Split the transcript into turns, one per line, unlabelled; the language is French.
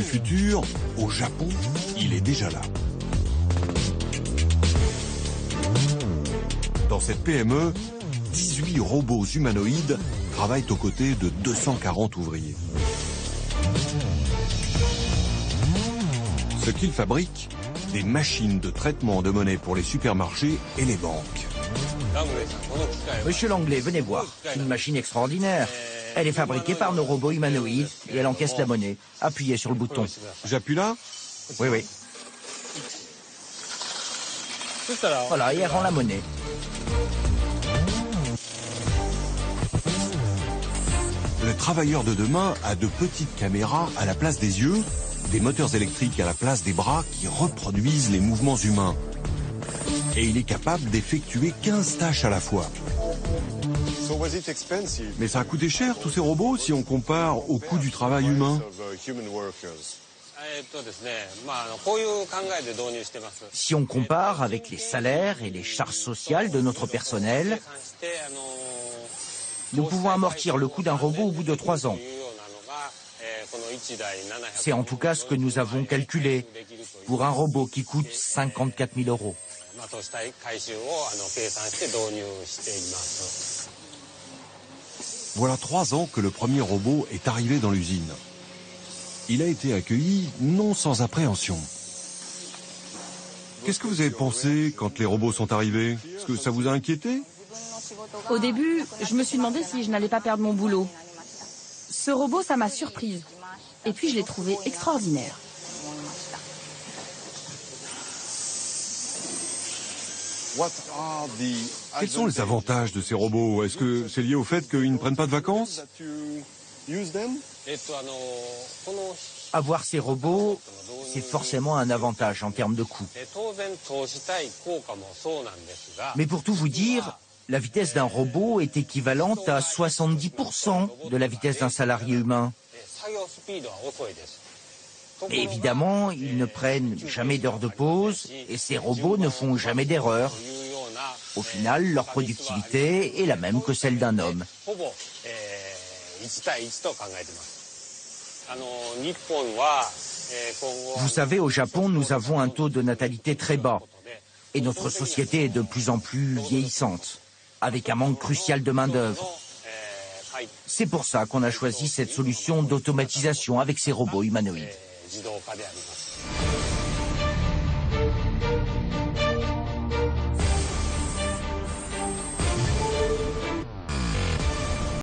du futur, au Japon, il est déjà là. Dans cette PME, 18 robots humanoïdes travaillent aux côtés de 240 ouvriers. Ce qu'ils fabriquent, des machines de traitement de monnaie pour les supermarchés et les banques.
Monsieur Langlais, venez voir. C'est une machine extraordinaire. Elle est fabriquée par nos robots humanoïdes et elle encaisse la monnaie. Appuyez sur le bouton.
J'appuie là?
Oui, oui. Voilà, et elle rend la monnaie.
Le travailleur de demain a de petites caméras à la place des yeux, des moteurs électriques à la place des bras qui reproduisent les mouvements humains. Et il est capable d'effectuer 15 tâches à la fois. Mais ça a coûté cher tous ces robots si on compare au coût du travail humain.
Si on compare avec les salaires et les charges sociales de notre personnel, nous pouvons amortir le coût d'un robot au bout de 3 ans. C'est en tout cas ce que nous avons calculé pour un robot qui coûte 54 000 €.
Voilà 3 ans que le premier robot est arrivé dans l'usine. Il a été accueilli non sans appréhension. Qu'est-ce que vous avez pensé quand les robots sont arrivés? Est-ce que ça vous a inquiété?
Au début, je me suis demandé si je n'allais pas perdre mon boulot. Ce robot, ça m'a surprise. Et puis, je l'ai trouvé extraordinaire.
Quels sont les avantages de ces robots? Est-ce que c'est lié au fait qu'ils ne prennent pas de vacances?
Avoir ces robots, c'est forcément un avantage en termes de coût. Mais pour tout vous dire, la vitesse d'un robot est équivalente à 70% de la vitesse d'un salarié humain. Et évidemment, ils ne prennent jamais d'heures de pause et ces robots ne font jamais d'erreur. Au final, leur productivité est la même que celle d'un homme. Vous savez, au Japon, nous avons un taux de natalité très bas et notre société est de plus en plus vieillissante, avec un manque crucial de main-d'œuvre. C'est pour ça qu'on a choisi cette solution d'automatisation avec ces robots humanoïdes.